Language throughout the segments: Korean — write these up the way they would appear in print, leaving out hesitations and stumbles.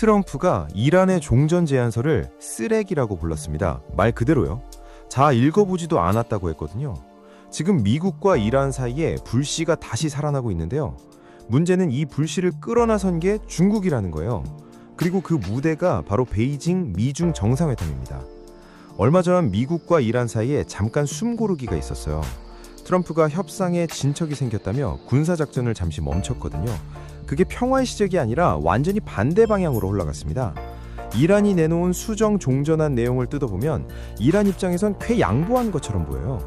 트럼프가 이란의 종전 제안서를 쓰레기라고 불렀습니다. 말 그대로요. 자, 읽어보지도 않았다고 했거든요. 지금 미국과 이란 사이에 불씨가 다시 살아나고 있는데요. 문제는 이 불씨를 끌어나선 게 중국이라는 거예요. 그리고 그 무대가 바로 베이징 미중 정상회담입니다. 얼마 전 미국과 이란 사이에 잠깐 숨고르기가 있었어요. 트럼프가 협상에 진척이 생겼다며 군사작전을 잠시 멈췄거든요. 그게 평화의 시작이 아니라 완전히 반대 방향으로 흘러갔습니다. 이란이 내놓은 수정 종전안 내용을 뜯어보면 이란 입장에선 꽤 양보한 것처럼 보여요.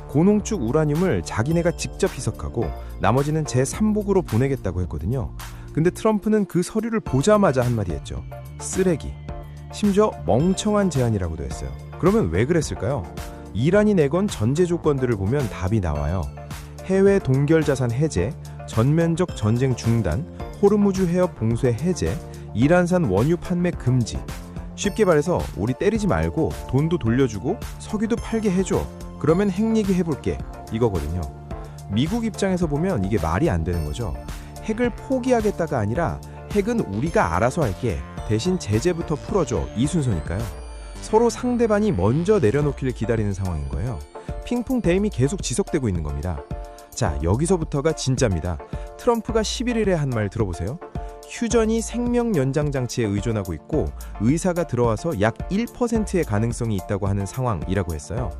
고농축 우라늄을 자기네가 직접 희석하고 나머지는 제3복으로 보내겠다고 했거든요. 근데 트럼프는 그 서류를 보자마자 한마디 했죠. 쓰레기. 심지어 멍청한 제안이라고도 했어요. 그러면 왜 그랬을까요? 이란이 내건 전제 조건들을 보면 답이 나와요. 해외 동결 자산 해제, 전면적 전쟁 중단, 호르무즈 해협 봉쇄 해제, 이란산 원유 판매 금지. 쉽게 말해서 우리 때리지 말고 돈도 돌려주고 석유도 팔게 해줘. 그러면 핵 얘기 해볼게. 이거거든요. 미국 입장에서 보면 이게 말이 안 되는 거죠. 핵을 포기하겠다가 아니라 핵은 우리가 알아서 할게. 대신 제재부터 풀어줘. 이 순서니까요. 서로 상대방이 먼저 내려놓기를 기다리는 상황인 거예요. 핑퐁 대임이 계속 지속되고 있는 겁니다. 자, 여기서부터가 진짜입니다. 트럼프가 11일에 한 말 들어보세요. 휴전이 생명 연장 장치에 의존하고 있고 의사가 들어와서 약 1%의 가능성이 있다고 하는 상황이라고 했어요.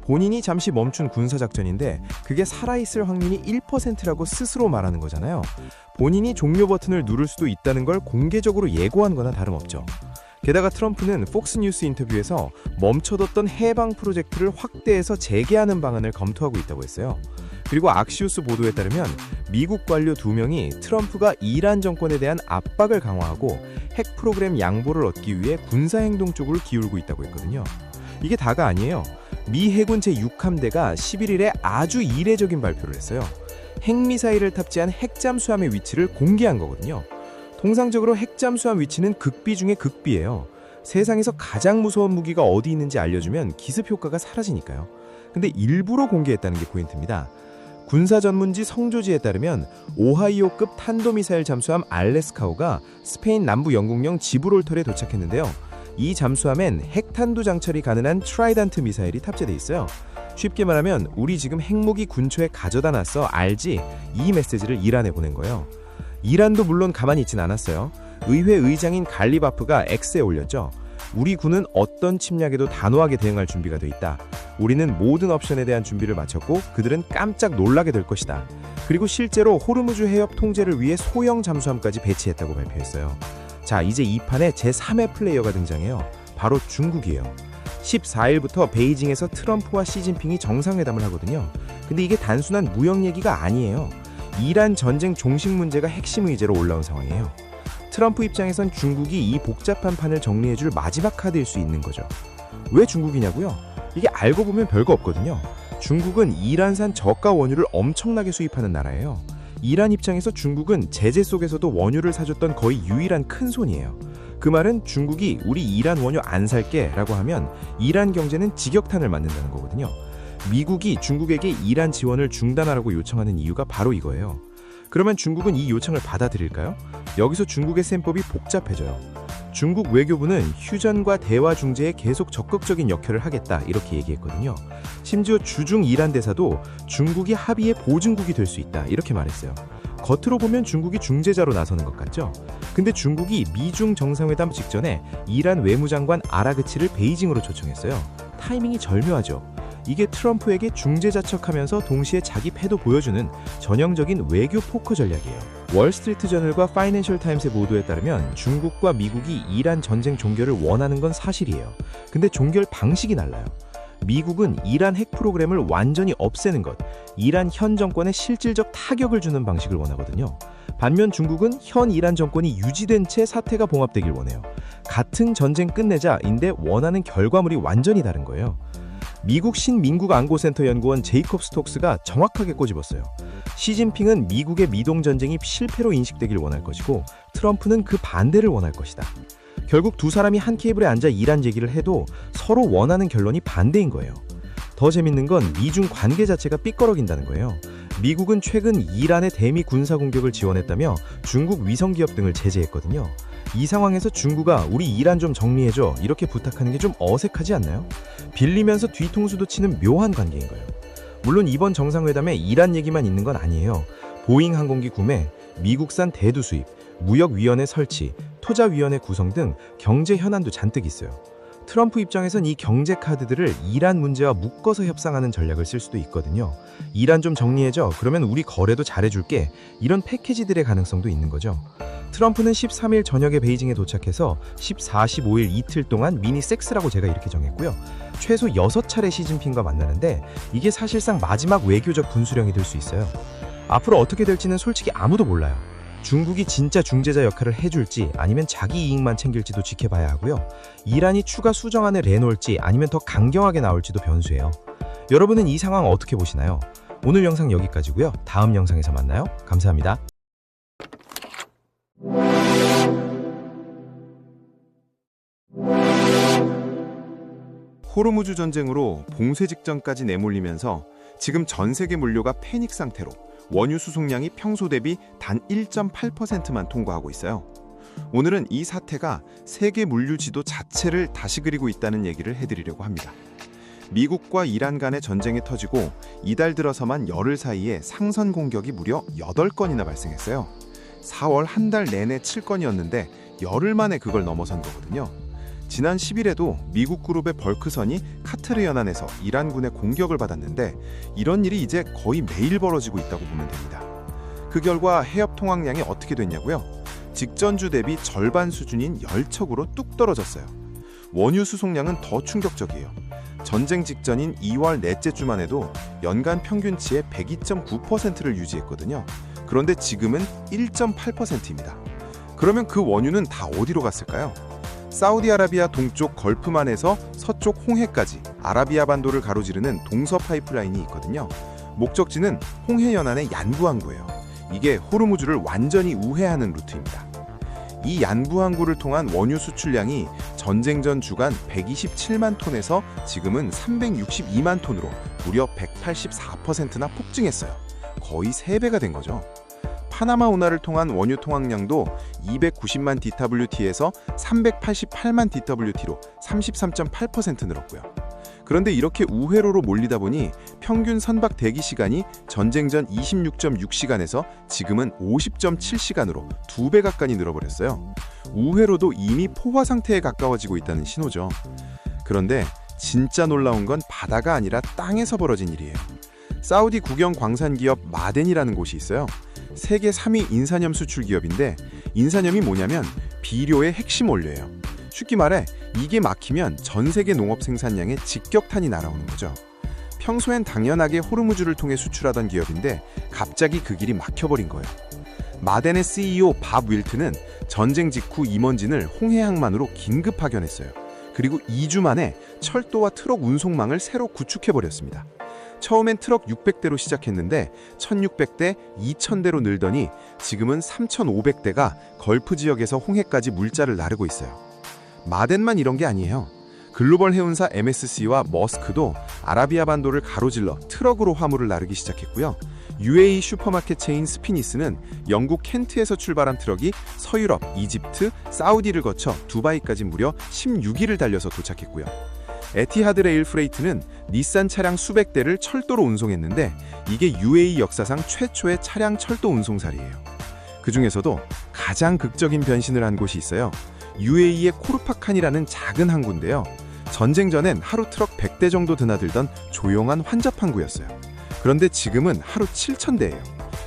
본인이 잠시 멈춘 군사작전인데 그게 살아있을 확률이 1%라고 스스로 말하는 거잖아요. 본인이 종료 버튼을 누를 수도 있다는 걸 공개적으로 예고한 거나 다름없죠. 게다가 트럼프는 폭스뉴스 인터뷰에서 멈춰뒀던 해방 프로젝트를 확대해서 재개하는 방안을 검토하고 있다고 했어요. 그리고 악시우스 보도에 따르면 미국 관료 2명이 트럼프가 이란 정권에 대한 압박을 강화하고 핵 프로그램 양보를 얻기 위해 군사행동 쪽으로 기울고 있다고 했거든요. 이게 다가 아니에요. 미 해군 제6함대가 11일에 아주 이례적인 발표를 했어요. 핵미사일을 탑재한 핵잠수함의 위치를 공개한 거거든요. 통상적으로 핵잠수함 위치는 극비 중에 극비예요. 세상에서 가장 무서운 무기가 어디 있는지 알려주면 기습 효과가 사라지니까요. 근데 일부러 공개했다는 게 포인트입니다. 군사 전문지 성조지에 따르면 오하이오급 탄도미사일 잠수함 알래스카호가 스페인 남부 영국령 지브롤터에 도착했는데요. 이 잠수함엔 핵탄두 장착이 가능한 트라이던트 미사일이 탑재돼 있어요. 쉽게 말하면 우리 지금 핵무기 군초에 가져다 놨어 알지? 이 메시지를 이란에 보낸 거예요. 이란도 물론 가만히 있진 않았어요. 의회 의장인 갈리바프가 X에 올렸죠. 우리 군은 어떤 침략에도 단호하게 대응할 준비가 돼 있다. 우리는 모든 옵션에 대한 준비를 마쳤고 그들은 깜짝 놀라게 될 것이다. 그리고 실제로 호르무즈 해협 통제를 위해 소형 잠수함까지 배치했다고 발표했어요. 자, 이제 이 판에 제3의 플레이어가 등장해요. 바로 중국이에요. 14일부터 베이징에서 트럼프와 시진핑이 정상회담을 하거든요. 근데 이게 단순한 무역 얘기가 아니에요. 이란 전쟁 종식 문제가 핵심 의제로 올라온 상황이에요. 트럼프 입장에선 중국이 이 복잡한 판을 정리해줄 마지막 카드일 수 있는 거죠. 왜 중국이냐고요? 이게 알고 보면 별거 없거든요. 중국은 이란산 저가 원유를 엄청나게 수입하는 나라예요. 이란 입장에서 중국은 제재 속에서도 원유를 사줬던 거의 유일한 큰손이에요. 그 말은 중국이 우리 이란 원유 안 살게 라고 하면 이란 경제는 직격탄을 맞는다는 거거든요. 미국이 중국에게 이란 지원을 중단하라고 요청하는 이유가 바로 이거예요. 그러면 중국은 이 요청을 받아들일까요? 여기서 중국의 셈법이 복잡해져요. 중국 외교부는 휴전과 대화 중재에 계속 적극적인 역할을 하겠다 이렇게 얘기했거든요. 심지어 주중 이란 대사도 중국이 합의의 보증국이 될 수 있다 이렇게 말했어요. 겉으로 보면 중국이 중재자로 나서는 것 같죠? 근데 중국이 미중 정상회담 직전에 이란 외무장관 아라그치를 베이징으로 초청했어요. 타이밍이 절묘하죠. 이게 트럼프에게 중재자 척하면서 동시에 자기 패도 보여주는 전형적인 외교 포커 전략이에요. 월스트리트 저널과 파이낸셜 타임스의 보도에 따르면 중국과 미국이 이란 전쟁 종결을 원하는 건 사실이에요. 근데 종결 방식이 달라요. 미국은 이란 핵 프로그램을 완전히 없애는 것, 이란 현 정권에 실질적 타격을 주는 방식을 원하거든요. 반면 중국은 현 이란 정권이 유지된 채 사태가 봉합되길 원해요. 같은 전쟁 끝내자인데 원하는 결과물이 완전히 다른 거예요. 미국 신민국안보센터 연구원 제이콥 스톡스가 정확하게 꼬집었어요. 시진핑은 미국의 미동전쟁이 실패로 인식되길 원할 것이고 트럼프는 그 반대를 원할 것이다. 결국 두 사람이 한 테이블에 앉아 이란 얘기를 해도 서로 원하는 결론이 반대인 거예요. 더 재밌는 건 미중 관계 자체가 삐꺼러긴다는 거예요. 미국은 최근 이란의 대미 군사 공격을 지원했다며 중국 위성기업 등을 제재했거든요. 이 상황에서 중국아 우리 이란 좀 정리해줘 이렇게 부탁하는 게 좀 어색하지 않나요? 빌리면서 뒤통수도 치는 묘한 관계인 거예요. 물론 이번 정상회담에 이란 얘기만 있는 건 아니에요. 보잉 항공기 구매, 미국산 대두 수입, 무역위원회 설치, 투자위원회 구성 등 경제 현안도 잔뜩 있어요. 트럼프 입장에선 이 경제 카드들을 이란 문제와 묶어서 협상하는 전략을 쓸 수도 있거든요. 이란 좀 정리해줘. 그러면 우리 거래도 잘해줄게. 이런 패키지들의 가능성도 있는 거죠. 트럼프는 13일 저녁에 베이징에 도착해서 14, 15일 이틀 동안 미니 섹스라고 제가 이렇게 정했고요. 최소 6차례 시진핑과 만나는데 이게 사실상 마지막 외교적 분수령이 될 수 있어요. 앞으로 어떻게 될지는 솔직히 아무도 몰라요. 중국이 진짜 중재자 역할을 해줄지 아니면 자기 이익만 챙길지도 지켜봐야 하고요. 이란이 추가 수정안을 내놓을지 아니면 더 강경하게 나올지도 변수예요. 여러분은 이 상황 어떻게 보시나요? 오늘 영상 여기까지고요. 다음 영상에서 만나요. 감사합니다. 호르무즈 전쟁으로 봉쇄 직전까지 내몰리면서 지금 전 세계 물류가 패닉 상태로 원유 수송량이 평소 대비 단 1.8%만 통과하고 있어요. 오늘은 이 사태가 세계 물류 지도 자체를 다시 그리고 있다는 얘기를 해드리려고 합니다. 미국과 이란 간의 전쟁이 터지고 이달 들어서만 열흘 사이에 상선 공격이 무려 8건이나 발생했어요. 4월 한 달 내내 7건이었는데 열흘 만에 그걸 넘어선 거거든요. 지난 10일에도 미국 그룹의 벌크선이 카트르 연안에서 이란군의 공격을 받았는데 이런 일이 이제 거의 매일 벌어지고 있다고 보면 됩니다. 그 결과 해협 통항량이 어떻게 됐냐고요? 직전주 대비 절반 수준인 10척으로 뚝 떨어졌어요. 원유 수송량은 더 충격적이에요. 전쟁 직전인 2월 넷째 주만 해도 연간 평균치의 102.9%를 유지했거든요. 그런데 지금은 1.8%입니다. 그러면 그 원유는 다 어디로 갔을까요? 사우디아라비아 동쪽 걸프만에서 서쪽 홍해까지 아라비아 반도를 가로지르는 동서 파이프라인이 있거든요. 목적지는 홍해 연안의 얀부 항구예요. 이게 호르무즈를 완전히 우회하는 루트입니다. 이 얀부 항구를 통한 원유 수출량이 전쟁 전 주간 127만 톤에서 지금은 362만 톤으로 무려 184%나 폭증했어요. 거의 3배가 된 거죠. 파나마 운하를 통한 원유 통항량도 290만 DWT에서 388만 DWT로 33.8% 늘었고요. 그런데 이렇게 우회로로 몰리다 보니 평균 선박 대기 시간이 전쟁 전 26.6시간에서 지금은 50.7시간으로 2배 가까이 늘어버렸어요. 우회로도 이미 포화 상태에 가까워지고 있다는 신호죠. 그런데 진짜 놀라운 건 바다가 아니라 땅에서 벌어진 일이에요. 사우디 국영 광산 기업 마덴이라는 곳이 있어요. 세계 3위 인산염 수출 기업인데 인산염이 뭐냐면 비료의 핵심 원료예요. 쉽게 말해 이게 막히면 전 세계 농업 생산량에 직격탄이 날아오는 거죠. 평소엔 당연하게 호르무즈를 통해 수출하던 기업인데 갑자기 그 길이 막혀버린 거예요. 마덴의 CEO 밥 윌트는 전쟁 직후 임원진을 홍해 항만으로 긴급 파견했어요. 그리고 2주 만에 철도와 트럭 운송망을 새로 구축해버렸습니다. 처음엔 트럭 600대로 시작했는데 1600대, 2000대로 늘더니 지금은 3500대가 걸프 지역에서 홍해까지 물자를 나르고 있어요. 마덴만 이런 게 아니에요. 글로벌 해운사 MSC와 머스크도 아라비아 반도를 가로질러 트럭으로 화물을 나르기 시작했고요. UAE 슈퍼마켓 체인 스피니스는 영국 켄트에서 출발한 트럭이 서유럽, 이집트, 사우디를 거쳐 두바이까지 무려 16일을 달려서 도착했고요. 에티하드 레일 프레이트는 닛산 차량 수백 대를 철도로 운송했는데 이게 UAE 역사상 최초의 차량 철도 운송사례예요. 그 중에서도 가장 극적인 변신을 한 곳이 있어요. UAE의 코르파칸이라는 작은 항구인데요. 전쟁 전엔 하루 트럭 100대 정도 드나들던 조용한 환잡 항구였어요. 그런데 지금은 하루 7,000대예요.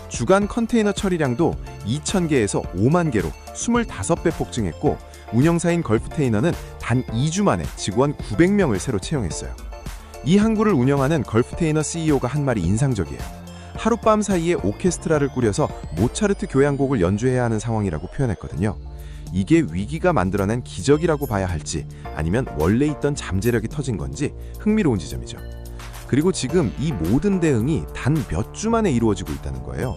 주간 컨테이너 처리량도 2,000개에서 5만 개로 25배 폭증했고 운영사인 걸프테이너는 단 2주 만에 직원 900명을 새로 채용했어요. 이 항구를 운영하는 걸프테이너 CEO가 한 말이 인상적이에요. 하룻밤 사이에 오케스트라를 꾸려서 모차르트 교향곡을 연주해야 하는 상황이라고 표현했거든요. 이게 위기가 만들어낸 기적이라고 봐야 할지 아니면 원래 있던 잠재력이 터진 건지 흥미로운 지점이죠. 그리고 지금 이 모든 대응이 단 몇 주 만에 이루어지고 있다는 거예요.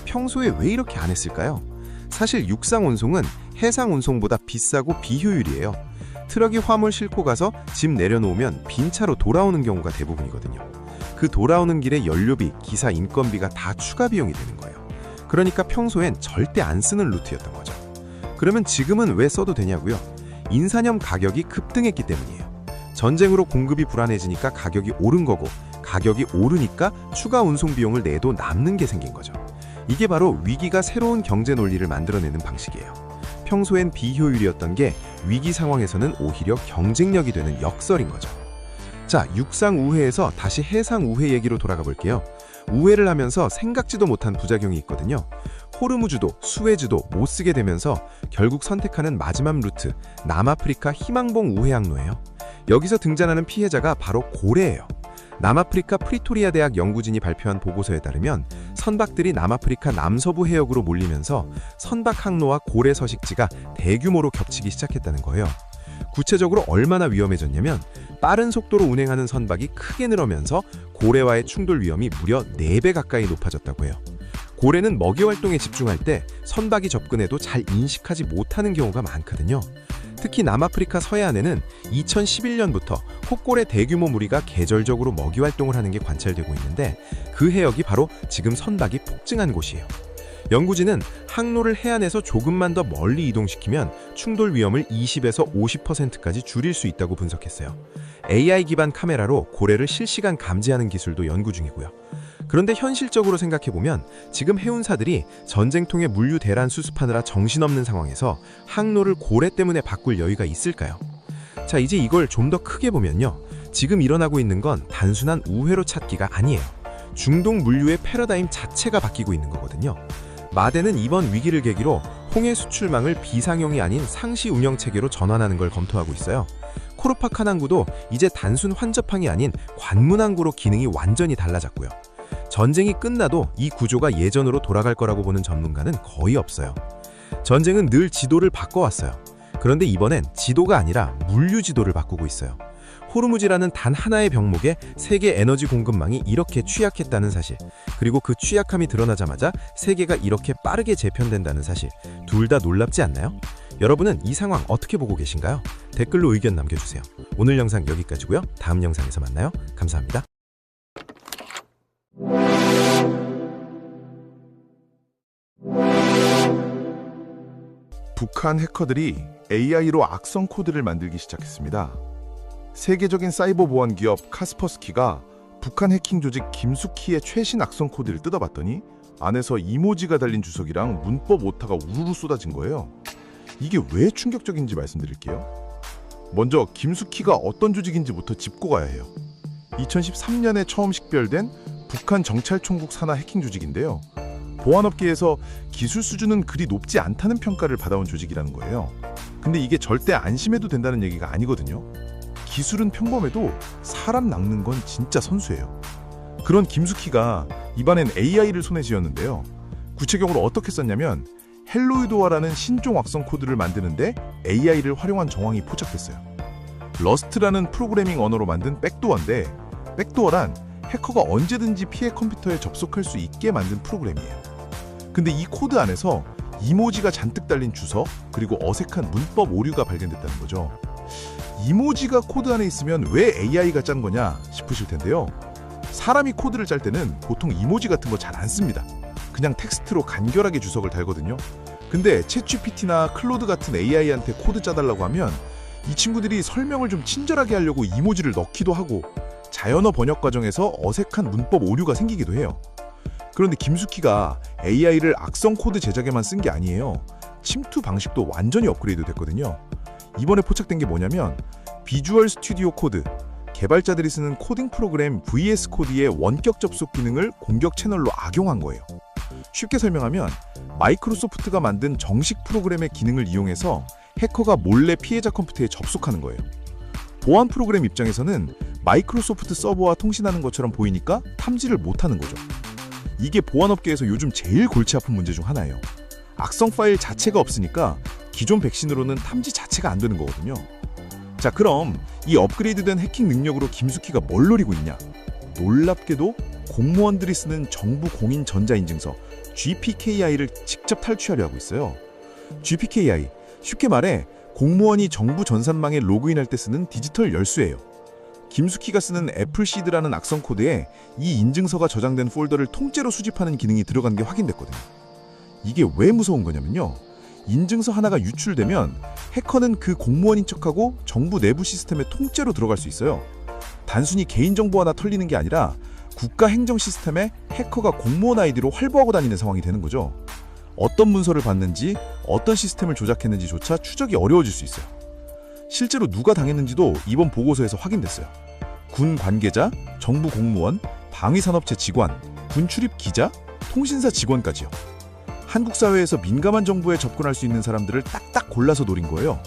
평소에 왜 이렇게 안 했을까요? 사실 육상 운송은 해상 운송보다 비싸고 비효율이에요. 트럭이 화물 싣고 가서 짐 내려놓으면 빈 차로 돌아오는 경우가 대부분이거든요. 그 돌아오는 길에 연료비, 기사 인건비가 다 추가 비용이 되는 거예요. 그러니까 평소엔 절대 안 쓰는 루트였던 거죠. 그러면 지금은 왜 써도 되냐고요? 인산염 가격이 급등했기 때문이에요. 전쟁으로 공급이 불안해지니까 가격이 오른 거고, 가격이 오르니까 추가 운송 비용을 내도 남는 게 생긴 거죠. 이게 바로 위기가 새로운 경제 논리를 만들어내는 방식이에요. 평소엔 비효율이었던 게 위기 상황에서는 오히려 경쟁력이 되는 역설인 거죠. 자, 육상 우회에서 다시 해상 우회 얘기로 돌아가 볼게요. 우회를 하면서 생각지도 못한 부작용이 있거든요. 호르무즈도 수에즈도 못 쓰게 되면서 결국 선택하는 마지막 루트, 남아프리카 희망봉 우회 항로예요. 여기서 등장하는 피해자가 바로 고래예요. 남아프리카 프리토리아 대학 연구진이 발표한 보고서에 따르면 선박들이 남아프리카 남서부 해역으로 몰리면서 선박 항로와 고래 서식지가 대규모로 겹치기 시작했다는 거예요. 구체적으로 얼마나 위험해졌냐면 빠른 속도로 운행하는 선박이 크게 늘어면서 고래와의 충돌 위험이 무려 4배 가까이 높아졌다고 해요. 고래는 먹이 활동에 집중할 때 선박이 접근해도 잘 인식하지 못하는 경우가 많거든요. 특히 남아프리카 서해안에는 2011년부터 혹고래 대규모 무리가 계절적으로 먹이 활동을 하는 게 관찰되고 있는데 그 해역이 바로 지금 선박이 폭증한 곳이에요. 연구진은 항로를 해안에서 조금만 더 멀리 이동시키면 충돌 위험을 20에서 50%까지 줄일 수 있다고 분석했어요. AI 기반 카메라로 고래를 실시간 감지하는 기술도 연구 중이고요. 그런데 현실적으로 생각해보면 지금 해운사들이 전쟁통에 물류 대란 수습하느라 정신없는 상황에서 항로를 고래 때문에 바꿀 여유가 있을까요? 자, 이제 이걸 좀 더 크게 보면요. 지금 일어나고 있는 건 단순한 우회로 찾기가 아니에요. 중동 물류의 패러다임 자체가 바뀌고 있는 거거든요. 마대는 이번 위기를 계기로 홍해 수출망을 비상용이 아닌 상시 운영 체계로 전환하는 걸 검토하고 있어요. 코르파칸 항구도 이제 단순 환접항이 아닌 관문 항구로 기능이 완전히 달라졌고요. 전쟁이 끝나도 이 구조가 예전으로 돌아갈 거라고 보는 전문가는 거의 없어요. 전쟁은 늘 지도를 바꿔왔어요. 그런데 이번엔 지도가 아니라 물류 지도를 바꾸고 있어요. 호르무즈라는 단 하나의 병목에 세계 에너지 공급망이 이렇게 취약했다는 사실, 그리고 그 취약함이 드러나자마자 세계가 이렇게 빠르게 재편된다는 사실, 둘 다 놀랍지 않나요? 여러분은 이 상황 어떻게 보고 계신가요? 댓글로 의견 남겨주세요. 오늘 영상 여기까지고요. 다음 영상에서 만나요. 감사합니다. 북한 해커들이 AI로 악성 코드를 만들기 시작했습니다. 세계적인 사이버 보안 기업 카스퍼스키가 북한 해킹 조직 김숙희의 최신 악성 코드를 뜯어봤더니 안에서 이모지가 달린 주석이랑 문법 오타가 우르르 쏟아진 거예요. 이게 왜 충격적인지 말씀드릴게요. 먼저 김숙희가 어떤 조직인지부터 짚고 가야 해요. 2013년에 처음 식별된 북한 정찰총국 산하 해킹 조직인데요. 보안업계에서 기술 수준은 그리 높지 않다는 평가를 받아온 조직이라는 거예요. 근데 이게 절대 안심해도 된다는 얘기가 아니거든요. 기술은 평범해도 사람 낚는 건 진짜 선수예요. 그런 김숙희가 이번엔 AI를 손에 쥐었는데요. 구체적으로 어떻게 썼냐면 헬로이도어라는 신종 악성 코드를 만드는데 AI를 활용한 정황이 포착됐어요. 러스트라는 프로그래밍 언어로 만든 백도어인데 백도어란 해커가 언제든지 피해 컴퓨터에 접속할 수 있게 만든 프로그램이에요. 근데 이 코드 안에서 이모지가 잔뜩 달린 주석, 그리고 어색한 문법 오류가 발견됐다는 거죠. 이모지가 코드 안에 있으면 왜 AI가 짠 거냐 싶으실 텐데요. 사람이 코드를 짤 때는 보통 이모지 같은 거 잘 안 씁니다. 그냥 텍스트로 간결하게 주석을 달거든요. 근데 챗GPT나 클로드 같은 AI한테 코드 짜달라고 하면 이 친구들이 설명을 좀 친절하게 하려고 이모지를 넣기도 하고 자연어 번역 과정에서 어색한 문법 오류가 생기기도 해요. 그런데 김숙희가 AI를 악성 코드 제작에만 쓴 게 아니에요. 침투 방식도 완전히 업그레이드 됐거든요. 이번에 포착된 게 뭐냐면 비주얼 스튜디오 코드, 개발자들이 쓰는 코딩 프로그램 VS 코드의 원격 접속 기능을 공격 채널로 악용한 거예요. 쉽게 설명하면 마이크로소프트가 만든 정식 프로그램의 기능을 이용해서 해커가 몰래 피해자 컴퓨터에 접속하는 거예요. 보안 프로그램 입장에서는 마이크로소프트 서버와 통신하는 것처럼 보이니까 탐지를 못하는 거죠. 이게 보안업계에서 요즘 제일 골치 아픈 문제 중 하나예요. 악성 파일 자체가 없으니까 기존 백신으로는 탐지 자체가 안 되는 거거든요. 자, 그럼 이 업그레이드된 해킹 능력으로 김숙희가 뭘 노리고 있냐? 놀랍게도 공무원들이 쓰는 정부 공인 전자인증서 GPKI를 직접 탈취하려 하고 있어요. GPKI, 쉽게 말해 공무원이 정부 전산망에 로그인할 때 쓰는 디지털 열쇠예요. 김숙희가 쓰는 애플시드라는 악성 코드에 이 인증서가 저장된 폴더를 통째로 수집하는 기능이 들어간 게 확인됐거든요. 이게 왜 무서운 거냐면요. 인증서 하나가 유출되면 해커는 그 공무원인 척하고 정부 내부 시스템에 통째로 들어갈 수 있어요. 단순히 개인정보 하나 털리는 게 아니라 국가 행정 시스템에 해커가 공무원 아이디로 활보하고 다니는 상황이 되는 거죠. 어떤 문서를 받는지, 어떤 시스템을 조작했는지조차 추적이 어려워질 수 있어요. 실제로 누가 당했는지도 이번 보고서에서 확인됐어요. 군 관계자, 정부 공무원, 방위산업체 직원, 군 출입 기자, 통신사 직원까지요. 한국 사회에서 민감한 정보에 접근할 수 있는 사람들을 딱딱 골라서 노린 거예요.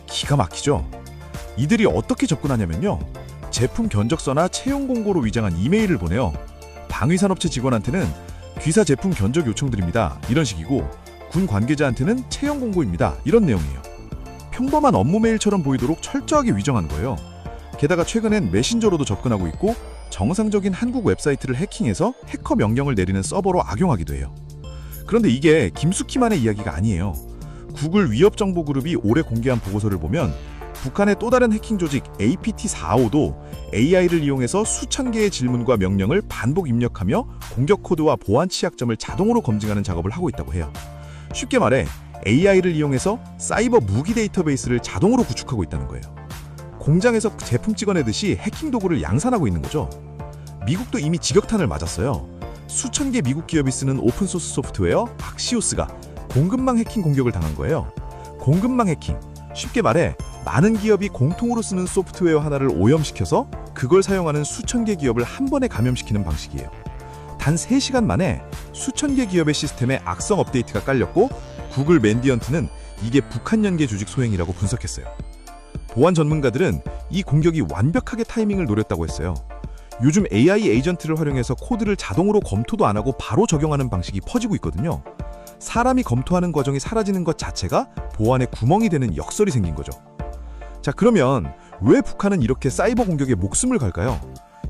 기가 막히죠? 이들이 어떻게 접근하냐면요. 제품 견적서나 채용 공고로 위장한 이메일을 보내요. 방위산업체 직원한테는 귀사 제품 견적 요청드립니다. 이런 식이고, 군 관계자한테는 채용 공고입니다. 이런 내용이에요. 평범한 업무 메일처럼 보이도록 철저하게 위정한 거예요. 게다가 최근엔 메신저로도 접근하고 있고, 정상적인 한국 웹사이트를 해킹해서 해커 명령을 내리는 서버로 악용하기도 해요. 그런데 이게 김숙희만의 이야기가 아니에요. 구글 위협정보그룹이 올해 공개한 보고서를 보면 북한의 또 다른 해킹 조직 APT-45도 AI를 이용해서 수천 개의 질문과 명령을 반복 입력하며 공격 코드와 보안 취약점을 자동으로 검증하는 작업을 하고 있다고 해요. 쉽게 말해 AI를 이용해서 사이버 무기 데이터베이스를 자동으로 구축하고 있다는 거예요. 공장에서 제품 찍어내듯이 해킹 도구를 양산하고 있는 거죠. 미국도 이미 직격탄을 맞았어요. 수천 개 미국 기업이 쓰는 오픈소스 소프트웨어 악시오스가 공급망 해킹 공격을 당한 거예요. 공급망 해킹, 쉽게 말해 많은 기업이 공통으로 쓰는 소프트웨어 하나를 오염시켜서 그걸 사용하는 수천 개 기업을 한 번에 감염시키는 방식이에요. 단 3시간 만에 수천 개 기업의 시스템에 악성 업데이트가 깔렸고, 구글 맨디언트는 이게 북한 연계 조직 소행이라고 분석했어요. 보안 전문가들은 이 공격이 완벽하게 타이밍을 노렸다고 했어요. 요즘 AI 에이전트를 활용해서 코드를 자동으로 검토도 안 하고 바로 적용하는 방식이 퍼지고 있거든요. 사람이 검토하는 과정이 사라지는 것 자체가 보안에 구멍이 되는 역설이 생긴 거죠. 자, 그러면 왜 북한은 이렇게 사이버 공격에 목숨을 걸까요?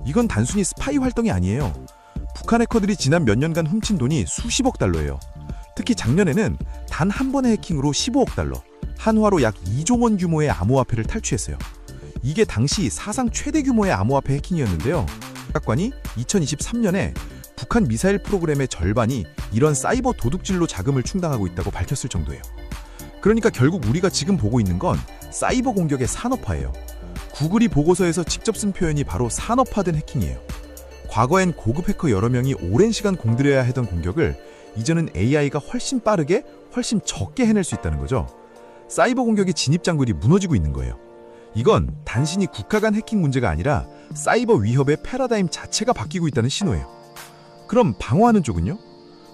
이건 단순히 스파이 활동이 아니에요. 북한 해커들이 지난 몇 년간 훔친 돈이 수십억 달러예요. 특히 작년에는 단 한 번의 해킹으로 15억 달러, 한화로 약 2조 원 규모의 암호화폐를 탈취했어요. 이게 당시 사상 최대 규모의 암호화폐 해킹이었는데요. 각관이 2023년에 북한 미사일 프로그램의 절반이 이런 사이버 도둑질로 자금을 충당하고 있다고 밝혔을 정도예요. 그러니까 결국 우리가 지금 보고 있는 건 사이버 공격의 산업화예요. 구글이 보고서에서 직접 쓴 표현이 바로 산업화된 해킹이에요. 과거엔 고급 해커 여러 명이 오랜 시간 공들여야 하던 공격을 이제는 AI가 훨씬 빠르게, 훨씬 적게 해낼 수 있다는 거죠. 사이버 공격의 진입장벽이 무너지고 있는 거예요. 이건 단순히 국가 간 해킹 문제가 아니라 사이버 위협의 패러다임 자체가 바뀌고 있다는 신호예요. 그럼 방어하는 쪽은요?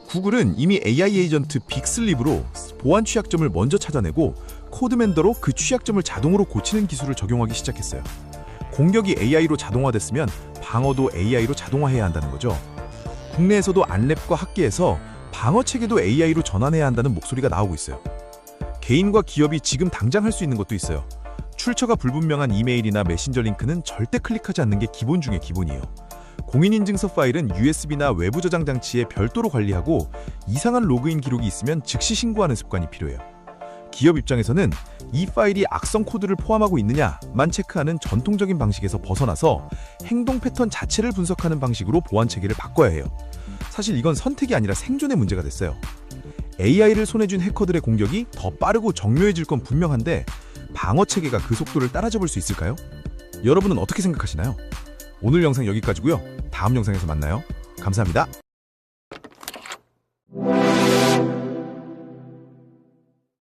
구글은 이미 AI 에이전트 빅슬립으로 보안 취약점을 먼저 찾아내고 코드맨더로 그 취약점을 자동으로 고치는 기술을 적용하기 시작했어요. 공격이 AI로 자동화됐으면 방어도 AI로 자동화해야 한다는 거죠. 국내에서도 안랩과 학계에서 방어 체계도 AI로 전환해야 한다는 목소리가 나오고 있어요. 개인과 기업이 지금 당장 할 수 있는 것도 있어요. 출처가 불분명한 이메일이나 메신저 링크는 절대 클릭하지 않는 게 기본 중에 기본이에요. 공인인증서 파일은 USB나 외부 저장 장치에 별도로 관리하고 이상한 로그인 기록이 있으면 즉시 신고하는 습관이 필요해요. 기업 입장에서는 이 파일이 악성 코드를 포함하고 있느냐만 체크하는 전통적인 방식에서 벗어나서 행동 패턴 자체를 분석하는 방식으로 보안 체계를 바꿔야 해요. 사실 이건 선택이 아니라 생존의 문제가 됐어요. AI를 손에 쥔 해커들의 공격이 더 빠르고 정교해질 건 분명한데 방어 체계가 그 속도를 따라잡을 수 있을까요? 여러분은 어떻게 생각하시나요? 오늘 영상 여기까지고요. 다음 영상에서 만나요. 감사합니다.